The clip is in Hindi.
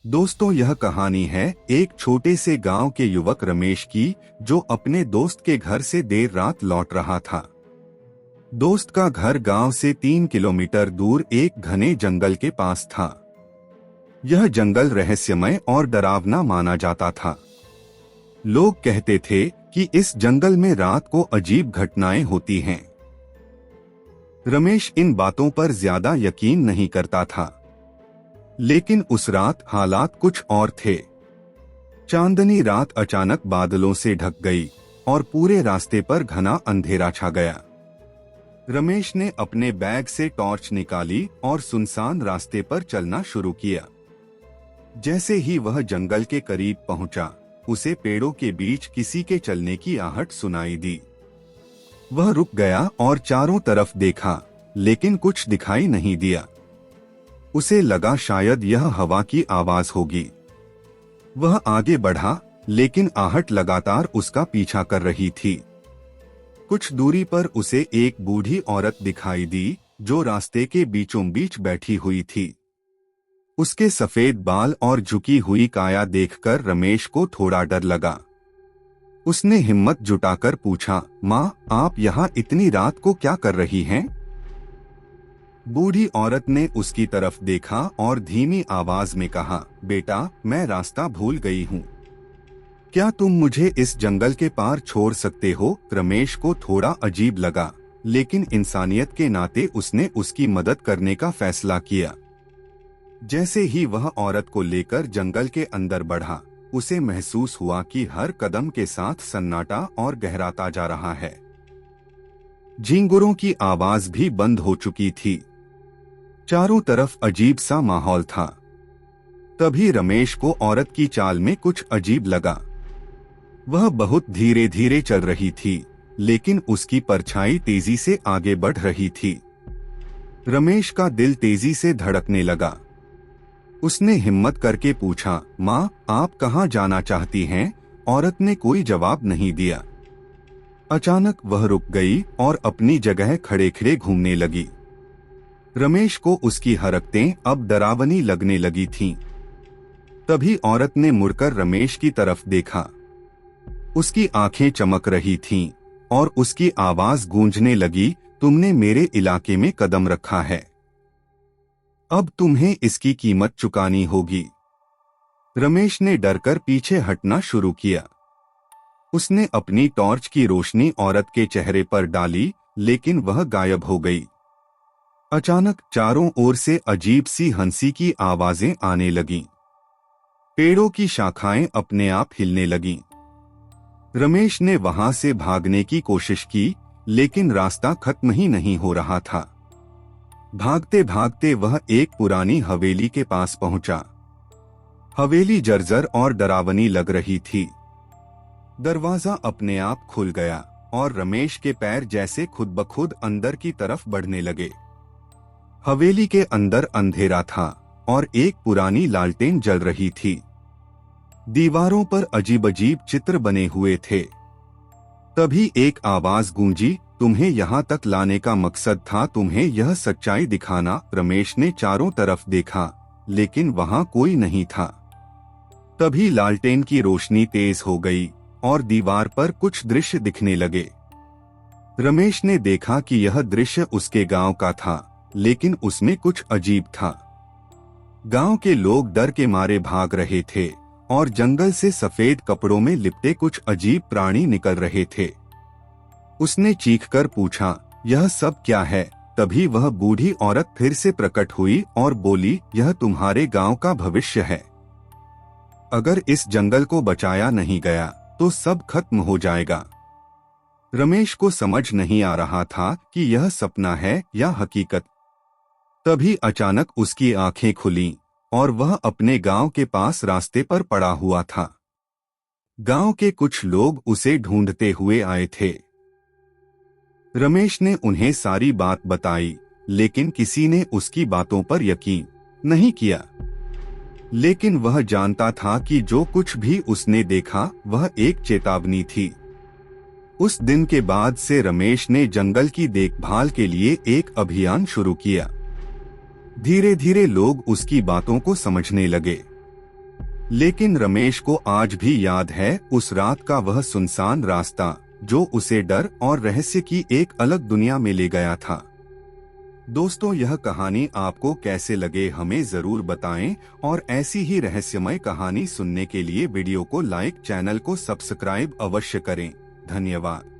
दोस्तों, यह कहानी है एक छोटे से गांव के युवक रमेश की, जो अपने दोस्त के घर से देर रात लौट रहा था। दोस्त का घर गांव से 3 किलोमीटर दूर एक घने जंगल के पास था। यह जंगल रहस्यमय और डरावना माना जाता था। लोग कहते थे कि इस जंगल में रात को अजीब घटनाएं होती हैं। रमेश इन बातों पर ज्यादा यकीन नहीं करता था, लेकिन उस रात हालात कुछ और थे। चांदनी रात अचानक बादलों से ढक गई और पूरे रास्ते पर घना अंधेरा छा गया। रमेश ने अपने बैग से टॉर्च निकाली और सुनसान रास्ते पर चलना शुरू किया। जैसे ही वह जंगल के करीब पहुंचा, उसे पेड़ों के बीच किसी के चलने की आहट सुनाई दी। वह रुक गया और चारों तरफ देखा, लेकिन कुछ दिखाई नहीं दिया। उसे लगा शायद यह हवा की आवाज होगी। वह आगे बढ़ा, लेकिन आहट लगातार उसका पीछा कर रही थी। कुछ दूरी पर उसे एक बूढ़ी औरत दिखाई दी, जो रास्ते के बीचों बीच बैठी हुई थी। उसके सफेद बाल और झुकी हुई काया देखकर रमेश को थोड़ा डर लगा। उसने हिम्मत जुटाकर पूछा, माँ, आप यहाँ इतनी रात को क्या कर रही हैं? बूढ़ी औरत ने उसकी तरफ देखा और धीमी आवाज में कहा, बेटा, मैं रास्ता भूल गई हूँ। क्या तुम मुझे इस जंगल के पार छोड़ सकते हो? रमेश को थोड़ा अजीब लगा, लेकिन इंसानियत के नाते उसने उसकी मदद करने का फैसला किया। जैसे ही वह औरत को लेकर जंगल के अंदर बढ़ा, उसे महसूस हुआ कि हर कदम के साथ सन्नाटा और गहराता जा रहा है। झींगुरों की आवाज भी बंद हो चुकी थी। चारों तरफ अजीब सा माहौल था। तभी रमेश को औरत की चाल में कुछ अजीब लगा। वह बहुत धीरे धीरे चल रही थी, लेकिन उसकी परछाई तेजी से आगे बढ़ रही थी। रमेश का दिल तेजी से धड़कने लगा। उसने हिम्मत करके पूछा, माँ, आप कहाँ जाना चाहती हैं? औरत ने कोई जवाब नहीं दिया। अचानक वह रुक गई और अपनी जगह खड़े खड़े घूमने लगी। रमेश को उसकी हरकतें अब डरावनी लगने लगी थीं। तभी औरत ने मुड़कर रमेश की तरफ देखा। उसकी आंखें चमक रही थीं और उसकी आवाज गूंजने लगी, तुमने मेरे इलाके में कदम रखा है, अब तुम्हें इसकी कीमत चुकानी होगी। रमेश ने डरकर पीछे हटना शुरू किया। उसने अपनी टॉर्च की रोशनी औरत के चेहरे पर डाली, लेकिन वह गायब हो गई। अचानक चारों ओर से अजीब सी हंसी की आवाजें आने लगीं। पेड़ों की शाखाएं अपने आप हिलने लगीं। रमेश ने वहां से भागने की कोशिश की, लेकिन रास्ता खत्म ही नहीं हो रहा था। भागते भागते वह एक पुरानी हवेली के पास पहुंचा। हवेली जर्जर और डरावनी लग रही थी। दरवाजा अपने आप खुल गया और रमेश के पैर जैसे खुद ब खुद अंदर की तरफ बढ़ने लगे। हवेली के अंदर अंधेरा था और एक पुरानी लालटेन जल रही थी। दीवारों पर अजीब अजीब चित्र बने हुए थे। तभी एक आवाज गूंजी, तुम्हें यहाँ तक लाने का मकसद था तुम्हें यह सच्चाई दिखाना। रमेश ने चारों तरफ देखा, लेकिन वहां कोई नहीं था। तभी लालटेन की रोशनी तेज हो गई और दीवार पर कुछ दृश्य दिखने लगे। रमेश ने देखा कि यह दृश्य उसके गांव का था, लेकिन उसमें कुछ अजीब था। गांव के लोग डर के मारे भाग रहे थे और जंगल से सफेद कपड़ों में लिपटे कुछ अजीब प्राणी निकल रहे थे। उसने चीखकर पूछा, यह सब क्या है? तभी वह बूढ़ी औरत फिर से प्रकट हुई और बोली, यह तुम्हारे गांव का भविष्य है। अगर इस जंगल को बचाया नहीं गया तो सब खत्म हो जाएगा। रमेश को समझ नहीं आ रहा था कि यह सपना है या हकीकत। तभी अचानक उसकी आंखें खुलीं और वह अपने गांव के पास रास्ते पर पड़ा हुआ था। गांव के कुछ लोग उसे ढूंढते हुए आए थे। रमेश ने उन्हें सारी बात बताई, लेकिन किसी ने उसकी बातों पर यकीन नहीं किया। लेकिन वह जानता था कि जो कुछ भी उसने देखा वह एक चेतावनी थी। उस दिन के बाद से रमेश ने जंगल की देखभाल के लिए एक अभियान शुरू किया। धीरे धीरे लोग उसकी बातों को समझने लगे। लेकिन रमेश को आज भी याद है उस रात का वह सुनसान रास्ता जो उसे डर और रहस्य की एक अलग दुनिया में ले गया था। दोस्तों, यह कहानी आपको कैसे लगे हमें जरूर बताएं और ऐसी ही रहस्यमय कहानी सुनने के लिए वीडियो को लाइक, चैनल को सब्सक्राइब अवश्य करें। धन्यवाद।